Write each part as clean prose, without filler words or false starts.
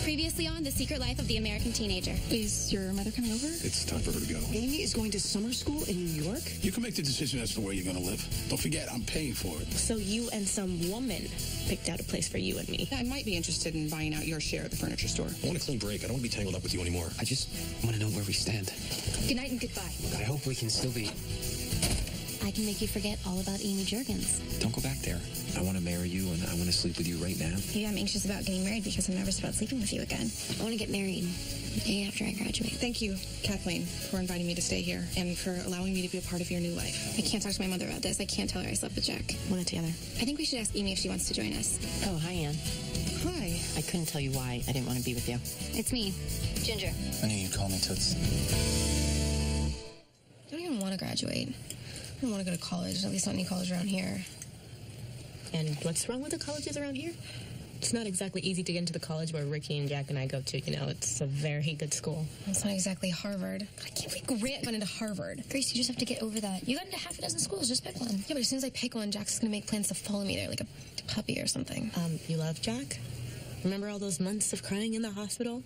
Previously on The Secret Life of the American Teenager. Is your mother coming over? It's time for her to go. Amy is going to summer school in New York? You can make the decision as to where you're going to live. Don't forget, I'm paying for it. So you and some woman picked out a place for you and me. I might be interested in buying out your share of the furniture store. I want a clean break. I don't want to be tangled up with you anymore. I just want to know where we stand. Good night and goodbye. I hope we can still be. I can make you forget all about Amy Juergens. Don't go back there. I want to marry you, and I want to sleep with you right now. Maybe I'm anxious about getting married because I'm nervous about sleeping with you again. I want to get married the day after I graduate. Thank you, Kathleen, for inviting me to stay here and for allowing me to be a part of your new life. I can't talk to my mother about this. I can't tell her I slept with Jack. We'll get together. I think we should ask Amy if she wants to join us. Oh, hi, Anne. Hi. I couldn't tell you why I didn't want to be with you. It's me, Ginger. I knew you'd call me, Toots. I don't even want to graduate. I don't want to go to college, at least not any college around here. And what's wrong with the colleges around here? It's not exactly easy to get into the college where Ricky and Jack and I go to. You know, it's a very good school. It's not exactly Harvard. I can't believe Grant got into Harvard. Grace, you just have to get over that. You got into half a dozen schools, just pick one. Yeah, but as soon as I pick one, Jack's going to make plans to follow me there like a puppy or something. You love Jack? Remember all those months of crying in the hospital?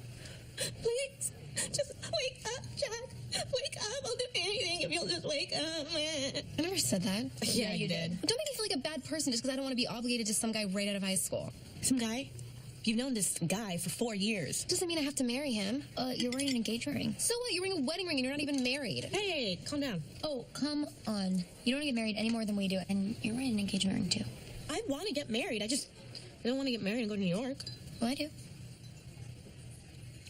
Please, just wake up, Jack. Wake up. I'll do anything if you'll just wake up. I never said that. Yeah, you did. Don't make me feel like a bad person just because I don't want to be obligated to some guy right out of high school. Some guy? You've known this guy for 4 years. Doesn't mean I have to marry him. You're wearing an engagement ring. So what? You're wearing a wedding ring and you're not even married. Hey, calm down. Oh, come on. You don't want to get married any more than we do. And you're wearing an engagement ring, too. I want to get married. I don't want to get married and go to New York. Well, I do.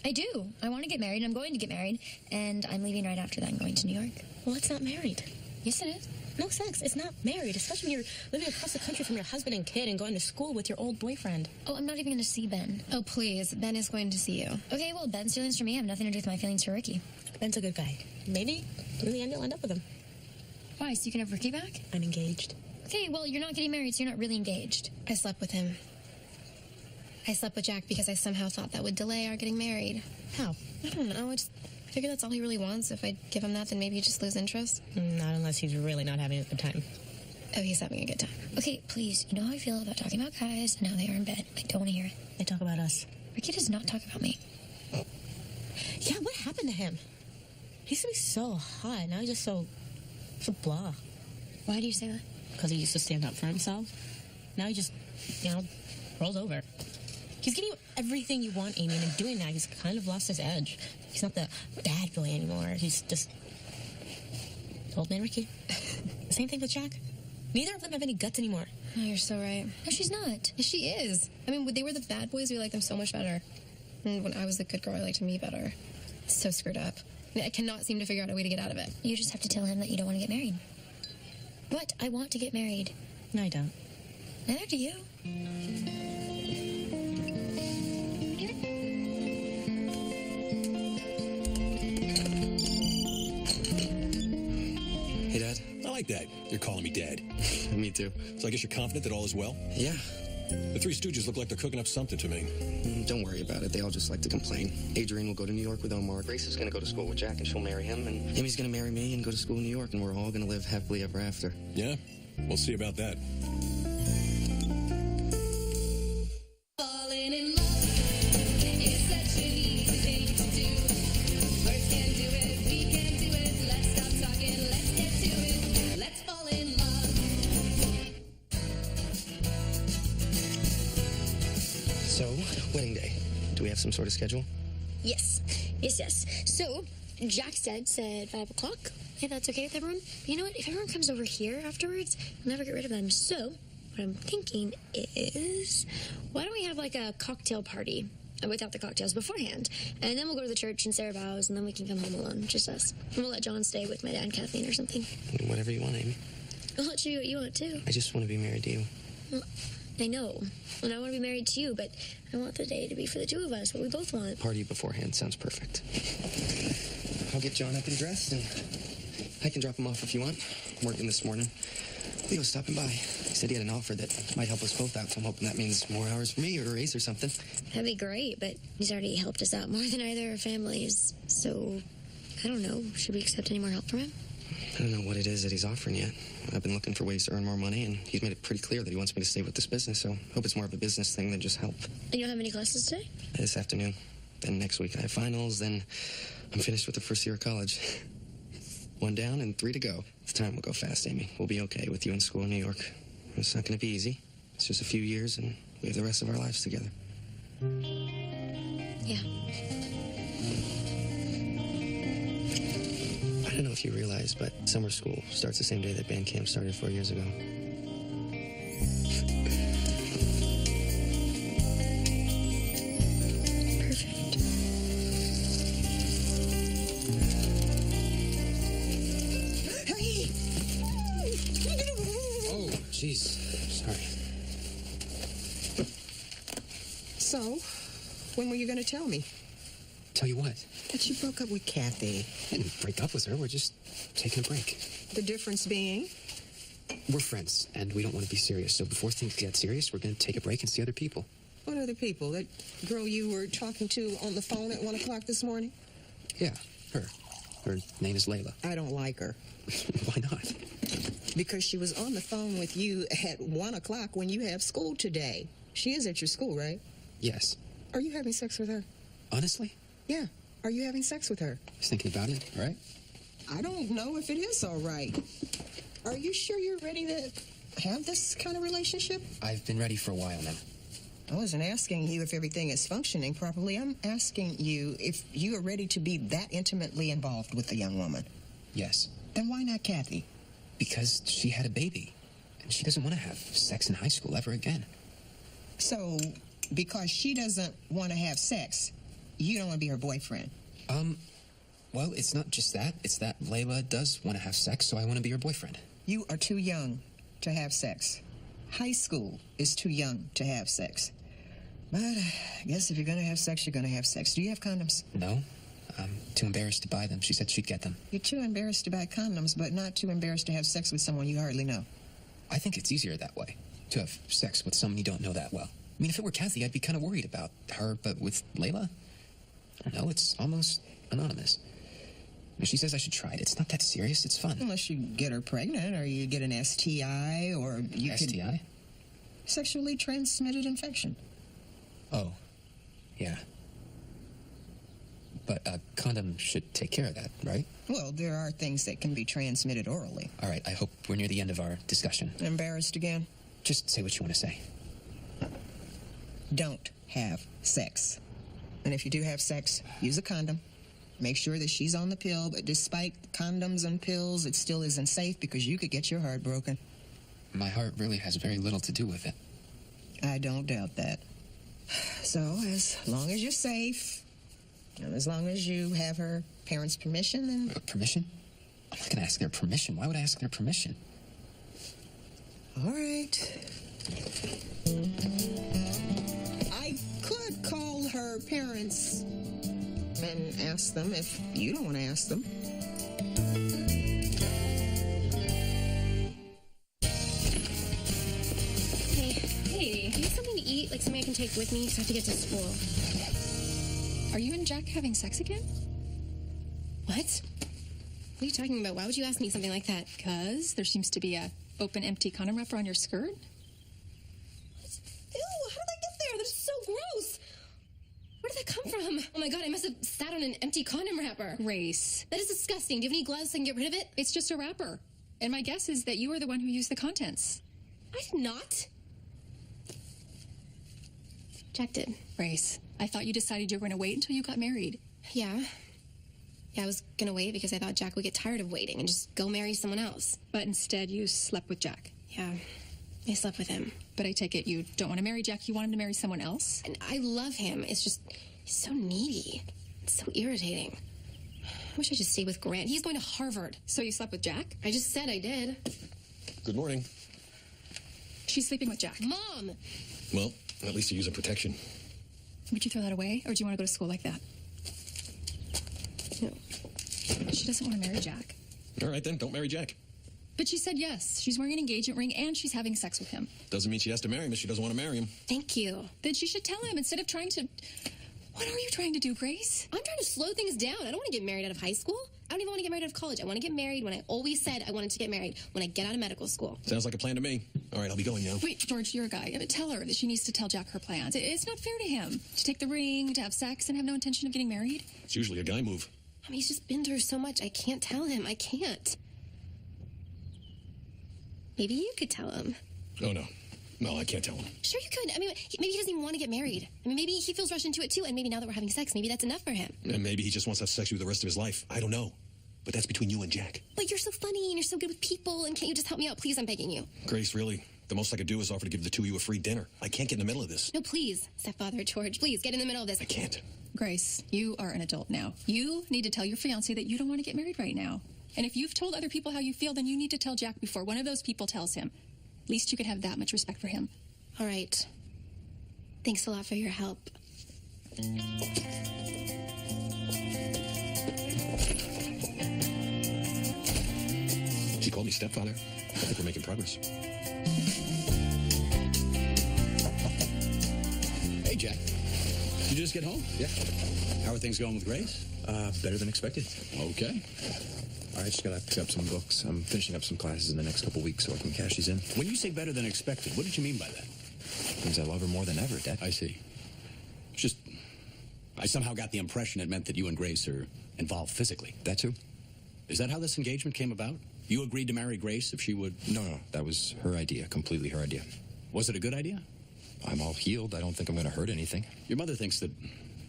I do. I want to get married, and I'm going to get married, and I'm leaving right after that. I'm going to New York. Well, it's not married. Yes, it is. No sex. It's not married, especially when you're living across the country from your husband and kid and going to school with your old boyfriend. Oh, I'm not even going to see Ben. Oh, please. Ben is going to see you. Okay, well, Ben's feelings for me have nothing to do with my feelings for Ricky. Ben's a good guy. Maybe in the end you'll end up with him. Why, so you can have Ricky back? I'm engaged. Okay, well, you're not getting married, so you're not really engaged. I slept with him. I slept with Jack because I somehow thought that would delay our getting married. How? I don't know. I figure that's all he really wants. If I give him that, then maybe he'd just lose interest. Not unless he's really not having a good time. Oh, he's having a good time. Okay, please. You know how I feel about talking about guys and how they are in bed. I don't want to hear it. They talk about us. Ricky does not talk about me. Yeah, what happened to him? He used to be so hot. Now he's just so blah. Why do you say that? Because he used to stand up for himself. Now he just, rolls over. He's getting everything you want, Amy, and in doing that, he's kind of lost his edge. He's not the bad boy anymore. He's just old man Ricky. Same thing with Jack. Neither of them have any guts anymore. Oh, you're so right. No, she's not. Yes, she is. I mean, when they were the bad boys, we liked them so much better. And when I was the good girl, I liked me better. It's so screwed up. I cannot seem to figure out a way to get out of it. You just have to tell him that you don't want to get married. What? I want to get married. No, I don't. Neither do you. Hey, Dad. I like that. You're calling me Dad. Me too. So I guess you're confident that all is well? Yeah. The Three Stooges look like they're cooking up something to me. Don't worry about it. They all just like to complain. Adrian will go to New York with Omar. Grace is going to go to school with Jack, and she'll marry him. And Amy's going to marry me and go to school in New York, and we're all going to live happily ever after. Yeah? We'll see about that. Falling in love is such an easy thing to do. Words can do it, we can do it. Let's stop talking, let's get to it. Let's fall in love. So, wedding day. Do we have some sort of schedule? Yes. So, Jack said 5 o'clock. If that's okay with everyone. You know what? If everyone comes over here afterwards, we'll never get rid of them. So, what I'm thinking is, why don't we have like a cocktail party without the cocktails beforehand? And then we'll go to the church and say our vows, and then we can come home alone, just us. And we'll let John stay with my dad and Kathleen or something. Whatever you want, Amy. I'll let you do what you want, too. I just want to be married to you. Well, I know. And I want to be married to you, but I want the day to be for the two of us, what we both want. Party beforehand sounds perfect. I'll get John up and dressed, and I can drop him off if you want. I'm working this morning. Leo's stopping by. He said he had an offer that might help us both out, so I'm hoping that means more hours for me or a raise or something. That'd be great, but he's already helped us out more than either of our families. So, I don't know. Should we accept any more help from him? I don't know what it is that he's offering yet. I've been looking for ways to earn more money, and he's made it pretty clear that he wants me to stay with this business, so I hope it's more of a business thing than just help. And you don't have any classes today? This afternoon. Then next week I have finals, then I'm finished with the first year of college. 1 down and 3 to go. The time will go fast, Amy. We'll be okay with you in school in New York. It's not going to be easy. It's just a few years, and we have the rest of our lives together. Yeah. I don't know if you realize, but summer school starts the same day that band camp started 4 years ago. Perfect. Hey! Oh, jeez. Sorry. So, when were you going to tell me? Tell you what, That you broke up with Kathy. I didn't break up with her. We're just taking a break. The difference being? We're friends, and we don't want to be serious. So before things get serious, we're going to take a break and see other people. What other people? That girl you were talking to on the phone at 1 o'clock this morning? Yeah, her. Her name is Layla. I don't like her. Why not? Because she was on the phone with you at 1 o'clock when you have school today. She is at your school, right? Yes. Are you having sex with her? Honestly? Yeah. Are you having sex with her? Just thinking about it, all right? I don't know if it is all right. Are you sure you're ready to have this kind of relationship? I've been ready for a while now. I wasn't asking you if everything is functioning properly. I'm asking you if you are ready to be that intimately involved with a young woman. Yes. Then why not Kathy? Because she had a baby, and she doesn't want to have sex in high school ever again. So, because she doesn't want to have sex, you don't want to be her boyfriend? Well, it's not just that. It's that Layla does want to have sex, so I want to be her boyfriend. You are too young to have sex. High school is too young to have sex. But I guess if you're going to have sex, you're going to have sex. Do you have condoms? No. I'm too embarrassed to buy them. She said she'd get them. You're too embarrassed to buy condoms, but not too embarrassed to have sex with someone you hardly know. I think it's easier that way, to have sex with someone you don't know that well. I mean, if it were Kathy, I'd be kind of worried about her, but with Layla, I don't know, it's almost anonymous. She says I should try it. It's not that serious. It's fun. Unless you get her pregnant, or you get an STI, or you STI? Sexually transmitted infection. Oh, yeah. But a condom should take care of that, right? Well, there are things that can be transmitted orally. All right, I hope we're near the end of our discussion. Embarrassed again? Just say what you want to say. Don't have sex. And if you do have sex, use a condom. Make sure that she's on the pill, but despite condoms and pills, it still isn't safe because you could get your heart broken. My heart really has very little to do with it. I don't doubt that. So, as long as you're safe, and as long as you have her parents' permission, then... Permission? I'm not going to ask their permission. Why would I ask their permission? All right. I could call her parents and ask them if you don't want to ask them. Hey, do you have something to eat? Like something I can take with me? Because I have to get to school. Are you and Jack having sex again? What? What are you talking about? Why would you ask me something like that? Because there seems to be a open, empty condom wrapper on your skirt. Ew, how did that get there? That's so gross. Where did that come from? Oh my god, I must have sat on an empty condom wrapper. Grace. That is disgusting. Do you have any gloves so I can get rid of it? It's just a wrapper. And my guess is that you are the one who used the contents. I did not. Jack did. Grace, I thought you decided you were going to wait until you got married. Yeah. Yeah, I was gonna wait because I thought Jack would get tired of waiting and just go marry someone else. But instead you slept with Jack. Yeah, I slept with him. But I take it you don't want to marry Jack, you want him to marry someone else? And I love him. It's just, he's so needy. It's so irritating. I wish I just stayed with Grant. He's going to Harvard. So you slept with Jack? I just said I did. Good morning. She's sleeping with Jack. Mom! Well, at least you're using protection. Would you throw that away, or do you want to go to school like that? No. She doesn't want to marry Jack. All right, then, don't marry Jack. But she said yes. She's wearing an engagement ring, and she's having sex with him. Doesn't mean she has to marry him if she doesn't want to marry him. Thank you. Then she should tell him instead of trying to... What are you trying to do, Grace? I'm trying to slow things down. I don't want to get married out of high school. I don't even want to get married out of college. I want to get married when I always said I wanted to get married, when I get out of medical school. Sounds like a plan to me. All right, I'll be going now. Wait, George, you're a guy. Tell her that she needs to tell Jack her plans. It's not fair to him to take the ring, to have sex, and have no intention of getting married. It's usually a guy move. I mean, he's just been through so much. I can't tell him. I can't. Maybe you could tell him. Oh, no. No, I can't tell him. Sure you could. I mean, maybe he doesn't even want to get married. I mean, maybe he feels rushed into it too, and maybe now that we're having sex, maybe that's enough for him. And maybe he just wants to have sex with you the rest of his life. I don't know. But that's between you and Jack. But you're so funny, and you're so good with people, and can't you just help me out? Please, I'm begging you. Grace, really, the most I could do is offer to give the two of you a free dinner. I can't get in the middle of this. No, please, stepfather George, please, get in the middle of this. I can't. Grace, you are an adult now. You need to tell your fiancé that you don't want to get married right now. And if you've told other people how you feel, then you need to tell Jack before one of those people tells him. At least you could have that much respect for him. All right. Thanks a lot for your help. She called me stepfather. I think we're making progress. Hey, Jack. You just get home? Yeah. How are things going with Grace? Better than expected. Okay. All right, just gotta pick up some books. I'm finishing up some classes in the next couple weeks so I can cash these in. When you say better than expected, what did you mean by that? Means I love her more than ever, Dad. I see. It's just, I somehow got the impression it meant that you and Grace are involved physically. That too? Is that how this engagement came about? You agreed to marry Grace if she would... No, that was her idea, completely her idea. Was it a good idea? I'm all healed. I don't think I'm going to hurt anything. Your mother thinks that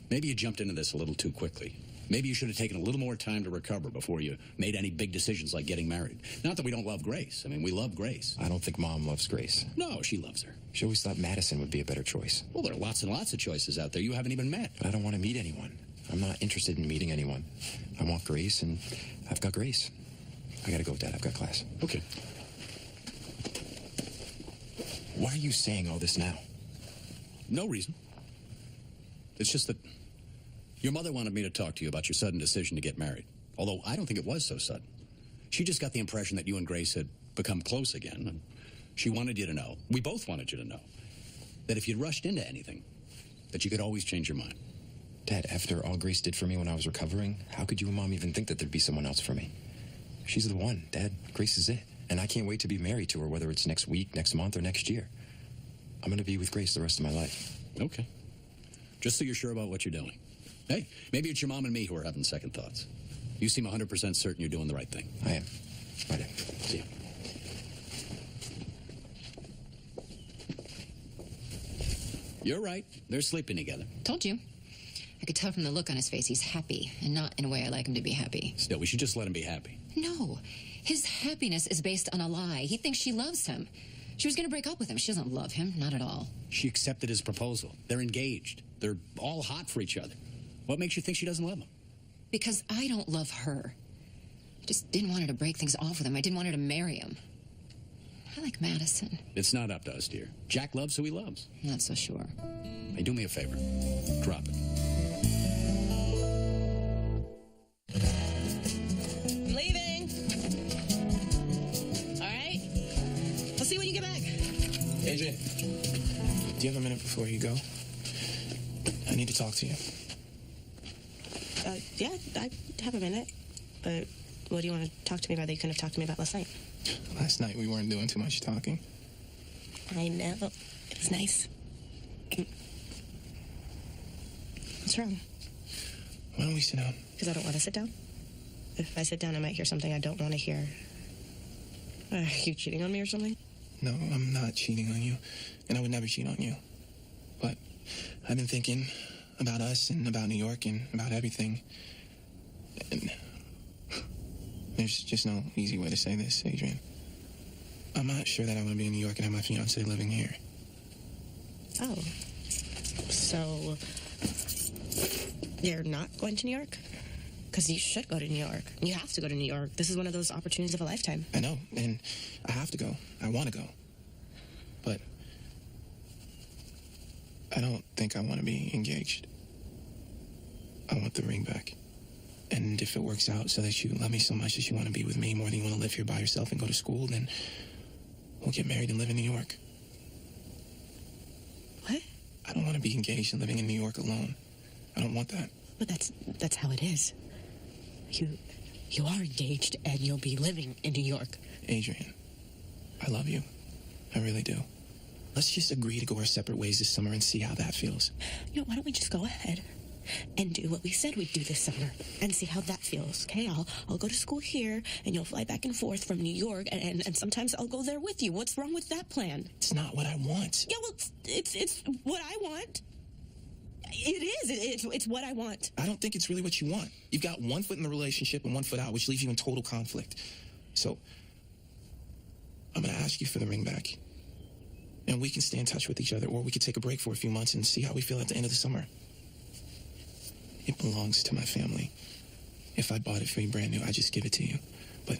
maybe you jumped into this a little too quickly. Maybe you should have taken a little more time to recover before you made any big decisions like getting married. Not that we don't love Grace. I mean, we love Grace. I don't think Mom loves Grace. No, she loves her. She always thought Madison would be a better choice. Well, there are lots and lots of choices out there you haven't even met. But I don't want to meet anyone. I'm not interested in meeting anyone. I want Grace, and I've got Grace. I gotta go, Dad. I've got class. Okay. Why are you saying all this now? No reason. It's just that your mother wanted me to talk to you about your sudden decision to get married. Although I don't think it was so sudden. She just got the impression that you and Grace had become close again, and she wanted you to know, we both wanted you to know, that if you'd rushed into anything, that you could always change your mind. Dad, after all Grace did for me when I was recovering, how could you and Mom even think that there'd be someone else for me? She's the one, Dad. Grace is it. And I can't wait to be married to her, whether it's next week, next month, or next year. I'm going to be with Grace the rest of my life. Okay. Just so you're sure about what you're doing. Hey, maybe it's your mom and me who are having second thoughts. You seem 100% certain you're doing the right thing. I am. Bye, Dad. See you. You're right. They're sleeping together. Told you. I could tell from the look on his face he's happy, and not in a way I like him to be happy. Still, we should just let him be happy. No. His happiness is based on a lie. He thinks she loves him. She was going to break up with him. She doesn't love him. Not at all. She accepted his proposal. They're engaged. They're all hot for each other. What makes you think she doesn't love him? Because I don't love her. I just didn't want her to break things off with him. I didn't want her to marry him. I like Madison. It's not up to us, dear. Jack loves who he loves. Not so sure. Hey, do me a favor. Drop it. I'm leaving. All right? I'll see you when you get back. AJ, do you have a minute before you go? I need to talk to you. Yeah, I have a minute. But what do you want to talk to me about that you couldn't have talked to me about last night? Last night we weren't doing too much talking. I know. It was nice. What's wrong? Why don't we sit down? Because I don't want to sit down? If I sit down, I might hear something I don't want to hear. Are you cheating on me or something? No, I'm not cheating on you, and I would never cheat on you. But I've been thinking about us and about New York and about everything. And there's just no easy way to say this, Adrian. I'm not sure that I want to be in New York and have my fiancé living here. Oh. So, you're not going to New York? Because you should go to New York. You have to go to New York. This is one of those opportunities of a lifetime. I know, and I have to go. I want to go. But I don't think I want to be engaged. I want the ring back. And if it works out so that you love me so much that you want to be with me more than you want to live here by yourself and go to school, then we'll get married and live in New York. What? I don't want to be engaged and living in New York alone. I don't want that. But that's how it is. You are engaged, and you'll be living in New York. Adrian, I love you. I really do. Let's just agree to go our separate ways this summer and see how that feels. You know, why don't we just go ahead and do what we said we'd do this summer and see how that feels, okay? I'll go to school here, and you'll fly back and forth from New York, and sometimes I'll go there with you. What's wrong with that plan? It's not what I want. Yeah, well, it's what I want. It is. It's what I want. I don't think it's really what you want. You've got one foot in the relationship and one foot out, which leaves you in total conflict. So, I'm going to ask you for the ring back. And we can stay in touch with each other, or we could take a break for a few months and see how we feel at the end of the summer. It belongs to my family. If I bought it for you brand new, I'd just give it to you. But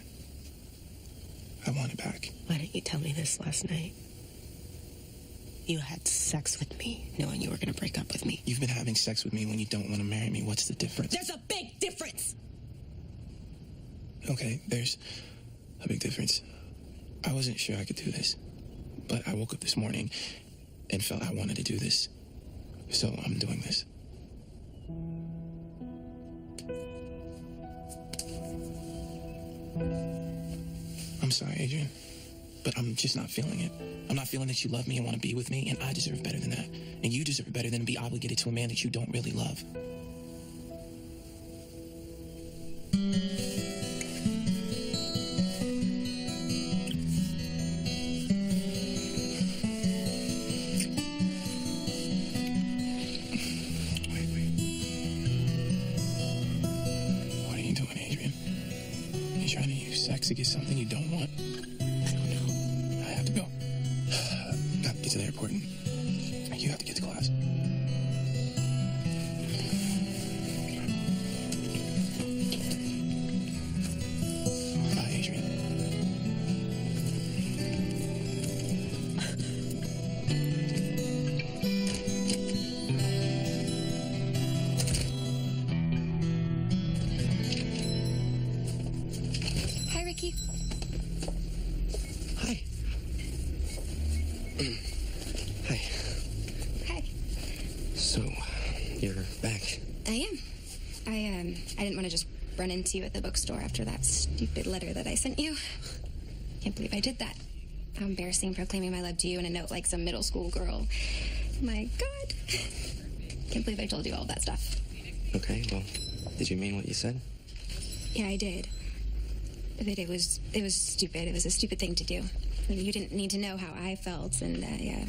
I want it back. Why didn't you tell me this last night? You had sex with me, knowing you were going to break up with me. You've been having sex with me when you don't want to marry me. What's the difference? There's a big difference! Okay, there's a big difference. I wasn't sure I could do this, but I woke up this morning and felt I wanted to do this. So I'm doing this. I'm sorry, Adrian, but I'm just not feeling it. I'm not feeling that you love me and want to be with me, and I deserve better than that. And you deserve better than to be obligated to a man that you don't really love. What are you doing, Adrian? You trying to use sex to get something you don't want? I don't know. I have to go. I have to get to the airport, and you have to get to class. Bye, Adrian. Hi, Ricky. Hi. Hi. Hi. So, you're back. I am. I didn't want to just run into you at the bookstore after that stupid letter that I sent you. Can't believe I did that. How embarrassing, proclaiming my love to you in a note like some middle school girl. My God. Can't believe I told you all that stuff. Okay, well, did you mean what you said? Yeah, I did. But it was stupid. It was a stupid thing to do. You didn't need to know how I felt, and I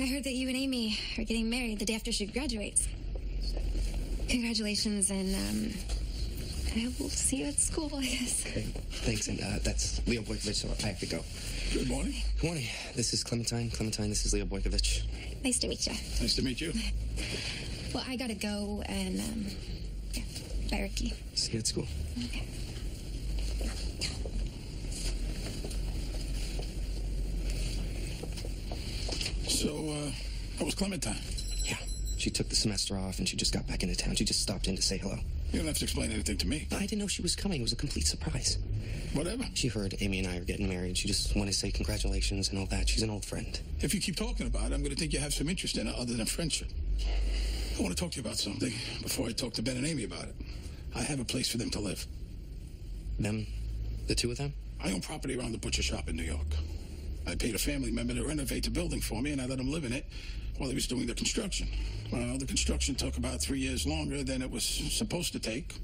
heard that you and Amy are getting married the day after she graduates. Congratulations, and I will see you at school, I guess. Okay, thanks, and that's Leo Boykovich, so I have to go. Good morning. Good morning. This is Clementine. Clementine, this is Leo Boykovich. Nice to meet you. Nice to meet you. Well, I gotta go, and yeah. Bye, Ricky. See you at school. Okay. So, how was Clementine? Yeah, she took the semester off, and she just got back into town. She just stopped in to say hello. You don't have to explain anything to me. I didn't know she was coming. It was a complete surprise. Whatever. She heard Amy and I are getting married. She just wanted to say congratulations and all that. She's an old friend. If you keep talking about it, I'm going to think you have some interest in it other than friendship. I want to talk to you about something before I talk to Ben and Amy about it. I have a place for them to live. Them? The two of them? I own property around the butcher shop in New York. I paid a family member to renovate the building for me, and I let him live in it while he was doing the construction. Well, the construction took about 3 years longer than it was supposed to take.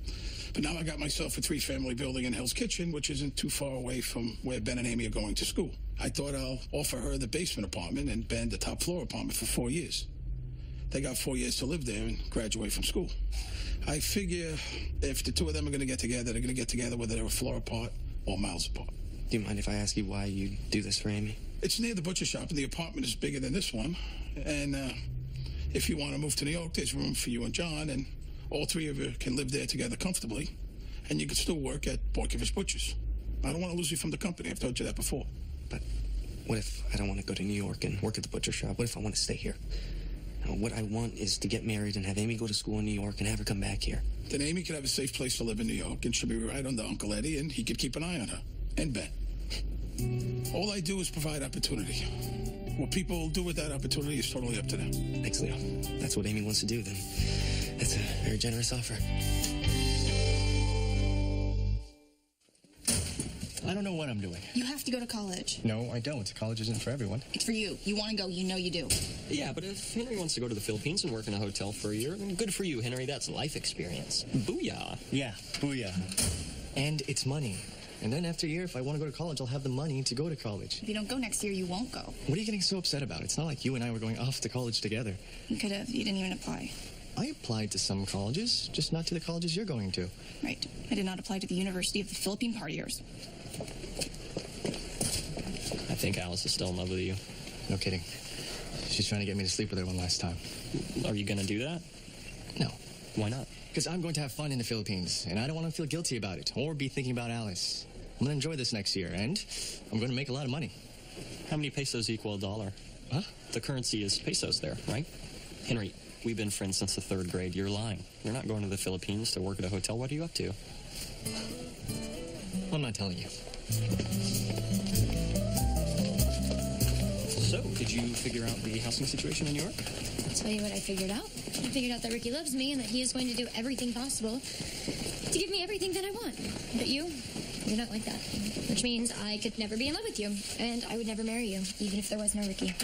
But now I got myself a 3-family building in Hell's Kitchen, which isn't too far away from where Ben and Amy are going to school. I thought I'll offer her the basement apartment and Ben the top floor apartment for 4 years. They got 4 years to live there and graduate from school. I figure if the two of them are going to get together, they're going to get together whether they're a floor apart or miles apart. Do you mind if I ask you why you do this for Amy? It's near the butcher shop, and the apartment is bigger than this one. And if you want to move to New York, there's room for you and John, and all three of you can live there together comfortably, and you can still work at Boykovich Butchers. I don't want to lose you from the company. I've told you that before. But what if I don't want to go to New York and work at the butcher shop? What if I want to stay here? Now, what I want is to get married and have Amy go to school in New York and have her come back here. Then Amy could have a safe place to live in New York, and she'll be right under Uncle Eddie, and he could keep an eye on her. And Ben. All I do is provide opportunity. What people do with that opportunity is totally up to them. Thanks, Leo. That's what Amy wants to do, then. That's a very generous offer. I don't know what I'm doing. You have to go to college. No, I don't. College isn't for everyone. It's for you. You want to go. You know you do. Yeah, but if Henry wants to go to the Philippines and work in a hotel for a year, then good for you, Henry. That's life experience. Booyah. Yeah, booyah. And it's money. And then after a year, if I want to go to college, I'll have the money to go to college. If you don't go next year, you won't go. What are you getting so upset about? It's not like you and I were going off to college together. You could have. You didn't even apply. I applied to some colleges, just not to the colleges you're going to. Right. I did not apply to the University of the Philippine Partiers. I think Alice is still in love with you. No kidding. She's trying to get me to sleep with her one last time. Are you going to do that? No. Why not? Because I'm going to have fun in the Philippines, and I don't want to feel guilty about it or be thinking about Alice. I'm going to enjoy this next year, and I'm going to make a lot of money. How many pesos equal a dollar? Huh? The currency is pesos there, right? Henry, we've been friends since the 3rd grade. You're lying. You're not going to the Philippines to work at a hotel. What are you up to? I'm not telling you. So, did you figure out the housing situation in New York? I'll tell you what I figured out. I figured out that Ricky loves me and that he is going to do everything possible to give me everything that I want. But you're not like that. Which means I could never be in love with you, and I would never marry you, even if there was no Ricky.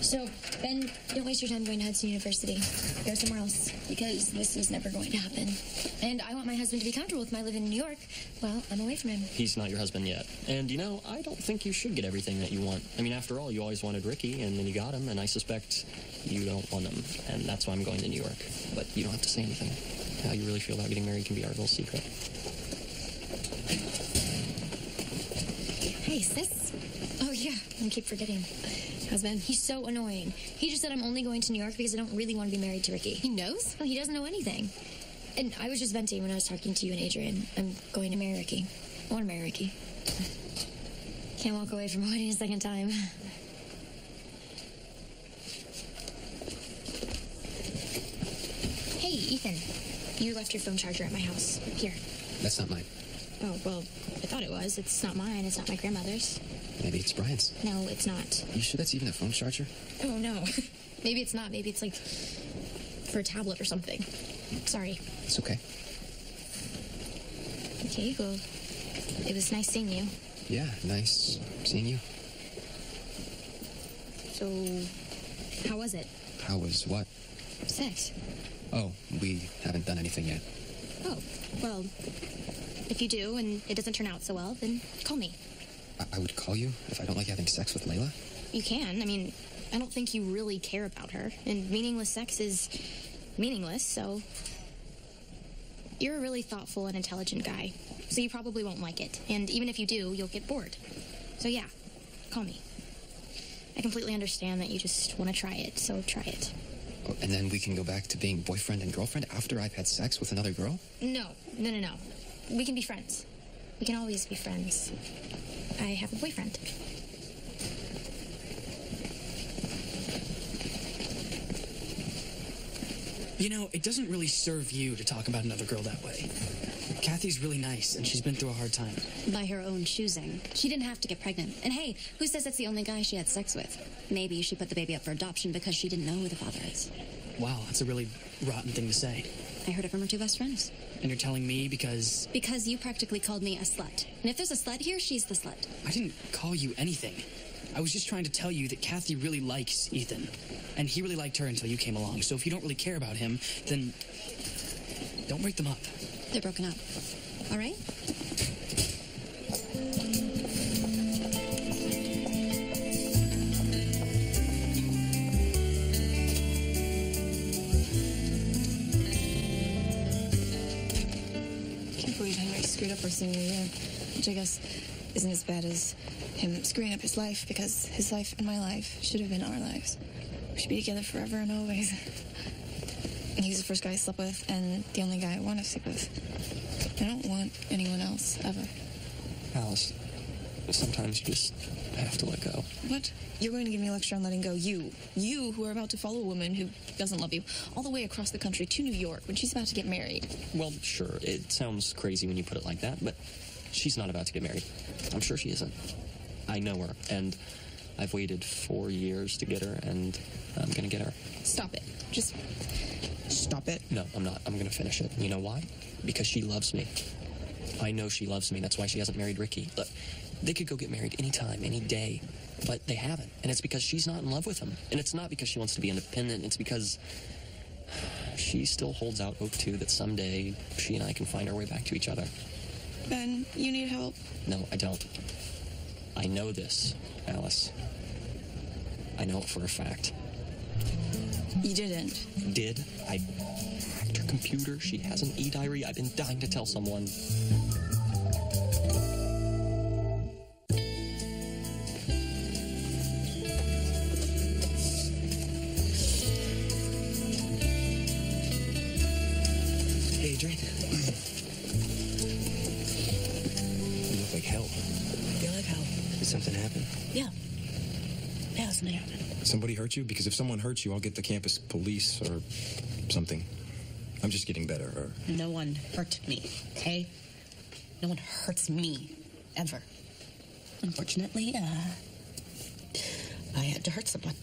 So, Ben, don't waste your time going to Hudson University. Go somewhere else, because this is never going to happen. And I want my husband to be comfortable with my living in New York while I'm away from him. He's not your husband yet. And, you know, I don't think you should get everything that you want. I mean, after all, you always wanted Ricky, and then you got him, and I suspect you don't want him. And that's why I'm going to New York. But you don't have to say anything. How you really feel about getting married can be our little secret. Hey, sis. Oh, yeah, I keep forgetting. Husband, he's so annoying. He just said I'm only going to New York because I don't really want to be married to Ricky. He knows? Well, he doesn't know anything. And I was just venting when I was talking to you and Adrian. I'm going to marry Ricky. I want to marry Ricky. Can't walk away from a wedding a second time. Hey, Ethan. You left your phone charger at my house. Here. That's not mine. Oh, well, I thought it was. It's not mine. It's not my grandmother's. Maybe it's Brian's. No, it's not. You sure that's even a phone charger? Oh, no. Maybe it's not. Maybe it's like for a tablet or something. Sorry. It's okay. Okay, well, it was nice seeing you. Yeah, nice seeing you. So, how was it? How was what? Sex. Oh, we haven't done anything yet. Oh, well, if you do and it doesn't turn out so well, then call me. I would call you if I don't like having sex with Layla? You can. I mean, I don't think you really care about her. And meaningless sex is meaningless, so... You're a really thoughtful and intelligent guy, so you probably won't like it. And even if you do, you'll get bored. So yeah, call me. I completely understand that you just want to try it, so try it. Oh, and then we can go back to being boyfriend and girlfriend after I've had sex with another girl? No. We can be friends. We can always be friends. I have a boyfriend. You know, it doesn't really serve you to talk about another girl that way. Kathy's really nice, and she's been through a hard time. By her own choosing. She didn't have to get pregnant. And hey, who says that's the only guy she had sex with? Maybe she put the baby up for adoption because she didn't know who the father is. Wow, that's a really rotten thing to say. I heard it from her two best friends. And you're telling me because... Because you practically called me a slut. And if there's a slut here, she's the slut. I didn't call you anything. I was just trying to tell you that Kathy really likes Ethan. And he really liked her until you came along. So if you don't really care about him, then don't break them up. They're broken up. All right? Can't believe Henry screwed up our senior year, which I guess isn't as bad as him screwing up his life, because his life and my life should have been our lives. We should be together forever and always. And he's the first guy I slept with, and the only guy I want to sleep with. I don't want anyone else, ever. Alice, sometimes you just have to let go. What? You're going to give me a lecture on letting go. You who are about to follow a woman who doesn't love you all the way across the country to New York when she's about to get married. Well, sure, it sounds crazy when you put it like that, but she's not about to get married. I'm sure she isn't. I know her, and I've waited 4 years to get her, and I'm gonna get her. Stop it. Just stop it. No, I'm not. I'm gonna finish it. You know why? Because she loves me. I know she loves me. That's why she hasn't married Ricky. Look, they could go get married anytime, any day, but they haven't. And it's because she's not in love with him. And it's not because she wants to be independent. It's because she still holds out hope, too, that someday she and I can find our way back to each other. Ben, you need help. No, I don't. I know this, Alice. I know it for a fact. You didn't. Did? I hacked her computer. She has an e-diary. I've been dying to tell someone. Hey, Adrian. You look like hell. Feel like hell. Did something happen? Yeah. Yeah, something happened. Somebody hurt you? Because if someone hurts you, I'll get the campus police or something. I'm just getting better. Or... No one hurt me, okay? No one hurts me, ever. Unfortunately, I had to hurt someone.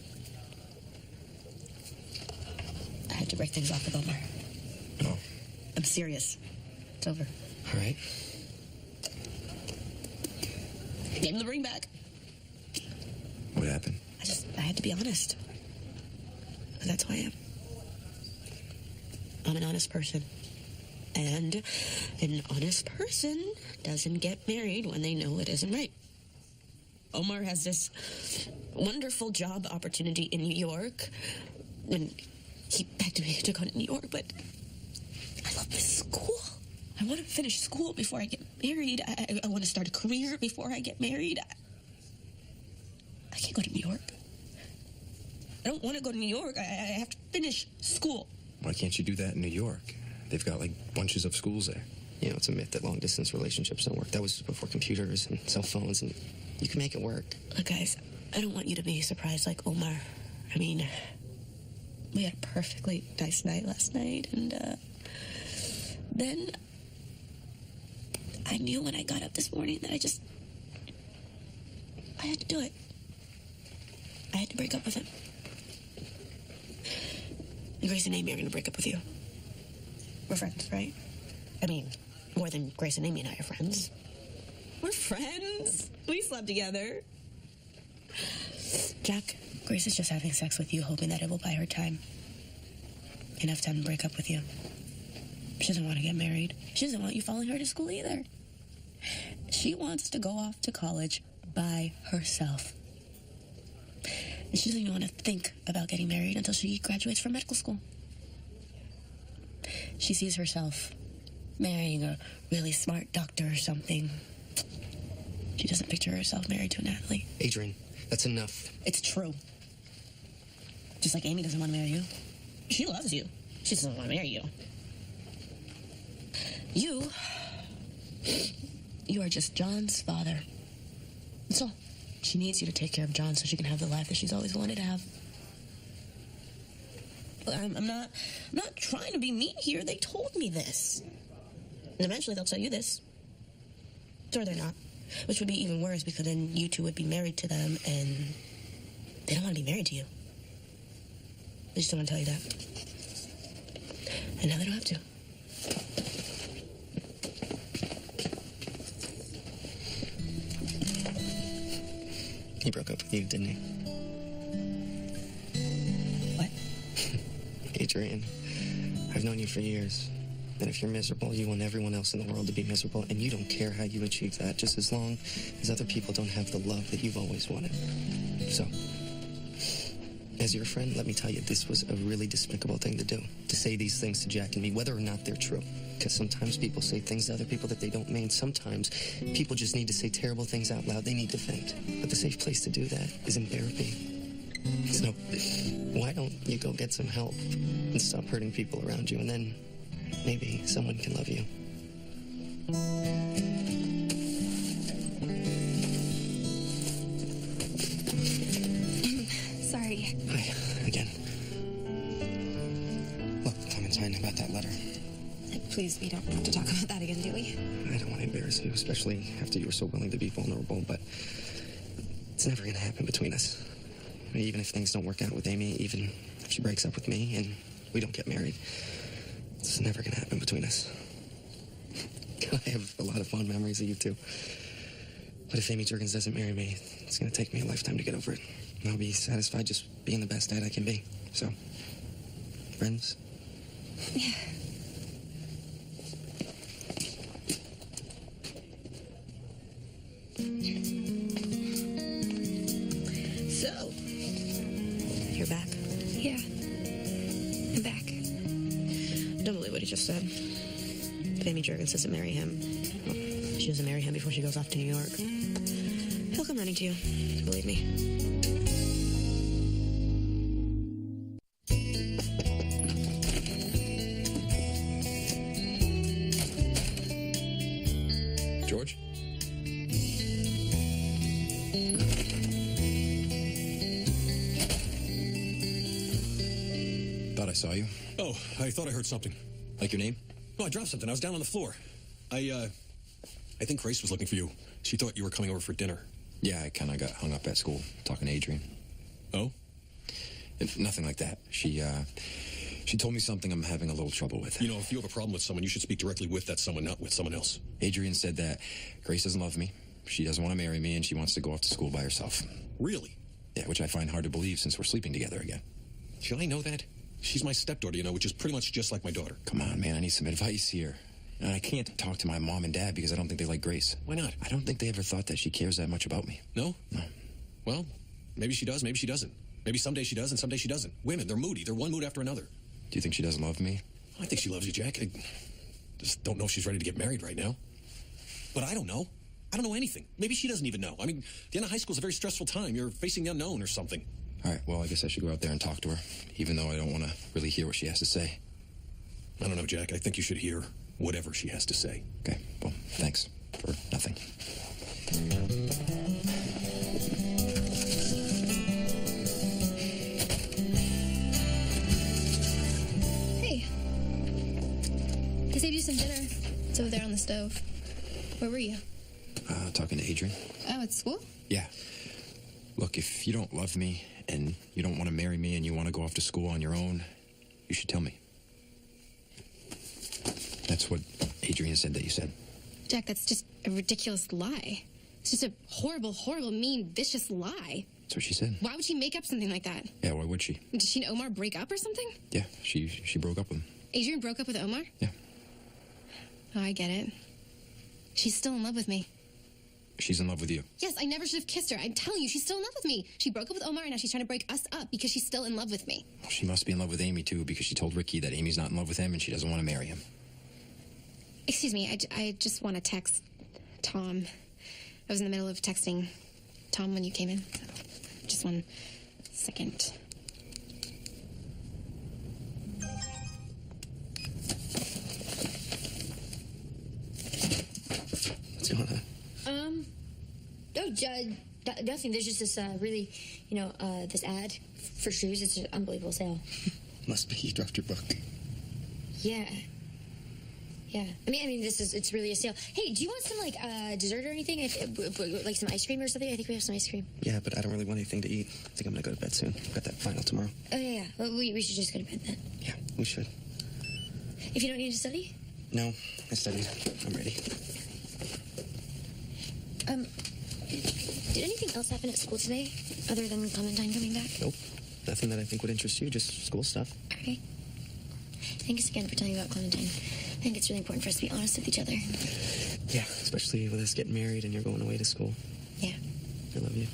I had to break things off with Omar. Oh. I'm serious. It's over. All right. I gave him the ring back. What happened? I had to be honest. And that's who I am. I'm an honest person. And an honest person doesn't get married when they know it isn't right. Omar has this wonderful job opportunity in New York. And he begged me to go to New York, but I love this school. I want to finish school before I get married. I want to start a career before I get married. I can't go to New York. I don't want to go to New York. I have to finish school. Why can't you do that in New York? They've got, like, bunches of schools there. You know, it's a myth that long-distance relationships don't work. That was before computers and cell phones, and you can make it work. Look, guys, I don't want you to be surprised like Omar. I mean, we had a perfectly nice night last night, and then I knew when I got up this morning that I had to do it. I had to break up with him. And Grace and Amy are going to break up with you. We're friends, right? I mean, more than Grace and Amy and I are friends. We're friends. We slept together. Jack, Grace is just having sex with you, hoping that it will buy her time. Enough time to break up with you. She doesn't want to get married. She doesn't want you following her to school either. She wants to go off to college by herself. And she doesn't even want to think about getting married until she graduates from medical school. She sees herself marrying a really smart doctor or something. She doesn't picture herself married to an athlete. Adrian, that's enough. It's true. Just like Amy doesn't want to marry you. She loves you. She doesn't want to marry you. You are just John's father. That's all. She needs you to take care of John so she can have the life that she's always wanted to have. I'm not trying to be mean here. They told me this. And eventually they'll tell you this. Or they're not. Which would be even worse because then you two would be married to them and they don't want to be married to you. They just don't want to tell you that. And now they don't have to. He broke up with you, didn't he? What? Adrian, I've known you for years. And if you're miserable, you want everyone else in the world to be miserable, and you don't care how you achieve that, just as long as other people don't have the love that you've always wanted. So, as your friend, let me tell you, this was a really despicable thing to do. To say these things to Jack and me, whether or not they're true. Because sometimes people say things to other people that they don't mean. Sometimes people just need to say terrible things out loud. They need to vent. But the safe place to do that is in therapy. So, why don't you go get some help and stop hurting people around you, and then maybe someone can love you. Sorry. Hi, again. Look, Clementine, about that letter. Please, we don't have to talk about that again, do we? I don't want to embarrass you, especially after you were so willing to be vulnerable, but it's never going to happen between us. Even if things don't work out with Amy, even if she breaks up with me and we don't get married, it's never going to happen between us. I have a lot of fond memories of you, too. But if Amy Jurgens doesn't marry me, it's going to take me a lifetime to get over it. And I'll be satisfied just being the best dad I can be. So, friends? Yeah. So, you're back. Yeah. I'm back. Don't believe what he just said. If Amy Jurgens doesn't marry him, well, she doesn't marry him before she goes off to New York, he'll come running to you. Believe me. George? Thought I saw you. Oh, I thought I heard something. Like your name? No, I dropped something. I was down on the floor. I think Grace was looking for you. She thought you were coming over for dinner. Yeah, I kind of got hung up at school talking to Adrian. Oh? Nothing like that. She told me something I'm having a little trouble with. You know, if you have a problem with someone, you should speak directly with that someone, not with someone else. Adrian said that Grace doesn't love me, she doesn't want to marry me, and she wants to go off to school by herself. Really? Yeah, which I find hard to believe since we're sleeping together again. Should I know that? She's my stepdaughter, you know, which is pretty much just like my daughter. Come on, man, I need some advice here. And I can't talk to my mom and dad because I don't think they like Grace. Why not? I don't think they ever thought that she cares that much about me. No? No. Well, maybe she does, maybe she doesn't. Maybe someday she does and someday she doesn't. Women, they're moody. They're one mood after another. Do you think she doesn't love me? I think she loves you, Jack. I just don't know if she's ready to get married right now. But I don't know. I don't know anything. Maybe she doesn't even know. I mean, the end of high school is a very stressful time. You're facing the unknown or something. All right, well, I guess I should go out there and talk to her, even though I don't want to really hear what she has to say. I don't know, Jack. I think you should hear whatever she has to say. Okay, well, thanks for nothing. Hey. I saved you some dinner. It's over there on the stove. Where were you? Talking to Adrian. Oh, at school? Yeah. Look, if you don't love me and you don't want to marry me and you want to go off to school on your own, you should tell me. That's what Adrian said that you said. Jack, that's just a ridiculous lie. It's just a horrible, horrible, mean, vicious lie. That's what she said. Why would she make up something like that? Yeah, why would she? Did she and Omar break up or something? Yeah, she broke up with him. Adrian broke up with Omar? Yeah. Oh, I get it. She's still in love with me. She's in love with you. Yes, I never should have kissed her. I'm telling you, she's still in love with me. She broke up with Omar, and now she's trying to break us up because she's still in love with me. Well, she must be in love with Amy, too, because she told Ricky that Amy's not in love with him and she doesn't want to marry him. Excuse me, I just want to text Tom. I was in the middle of texting Tom when you came in. Just 1 second. What's going on? Nothing. There's just this really, this ad for shoes. It's an unbelievable sale. Must be you dropped your book. Yeah. Yeah. I mean, it's really a sale. Hey, do you want some, dessert or anything? Like some ice cream or something? I think we have some ice cream. Yeah, but I don't really want anything to eat. I think I'm gonna go to bed soon. Got that final tomorrow. Oh, yeah. Well, we should just go to bed then. Yeah, we should. If you don't need to study? No, I studied. I'm ready. Did anything else happen at school today other than Clementine coming back? Nope. Nothing that I think would interest you, just school stuff. Okay. Thanks again for telling me about Clementine. I think it's really important for us to be honest with each other. Yeah, especially with us getting married and you're going away to school. Yeah. I love you.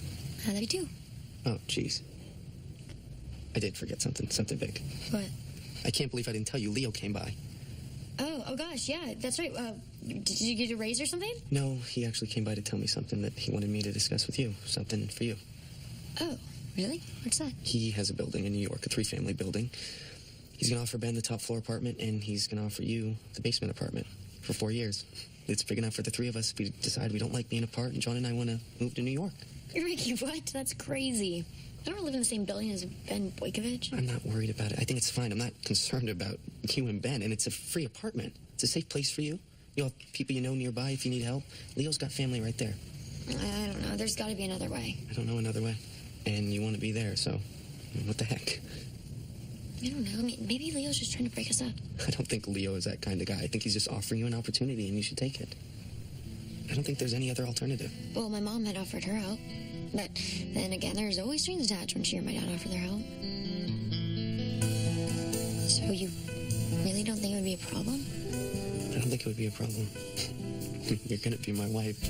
I love you too. Oh, jeez. I did forget something big. What? I can't believe I didn't tell you Leo came by. Oh gosh, yeah, that's right. Did you get a raise or something? No, he actually came by to tell me something that he wanted me to discuss with you. Something for you. Oh, really? What's that? He has a building in New York, a 3-family building. He's going to offer Ben the top floor apartment, and he's going to offer you the basement apartment for 4 years. It's big enough for the three of us if we decide we don't like being apart, and John and I want to move to New York. Ricky, what? That's crazy. I don't live in the same building as Ben Boykovich. I'm not worried about it. I think it's fine. I'm not concerned about you and Ben, and it's a free apartment. It's a safe place for you. You'll have people you know nearby if you need help. Leo's got family right there. I don't know. There's got to be another way. I don't know another way. And you want to be there, so what the heck? I don't know. I mean, maybe Leo's just trying to break us up. I don't think Leo is that kind of guy. I think he's just offering you an opportunity and you should take it. I don't think there's any other alternative. Well, my mom had offered her help. But then again, there's always strings attached when she or my dad offer their help. So you really don't think it would be a problem? I don't think it would be a problem. You're gonna be my wife.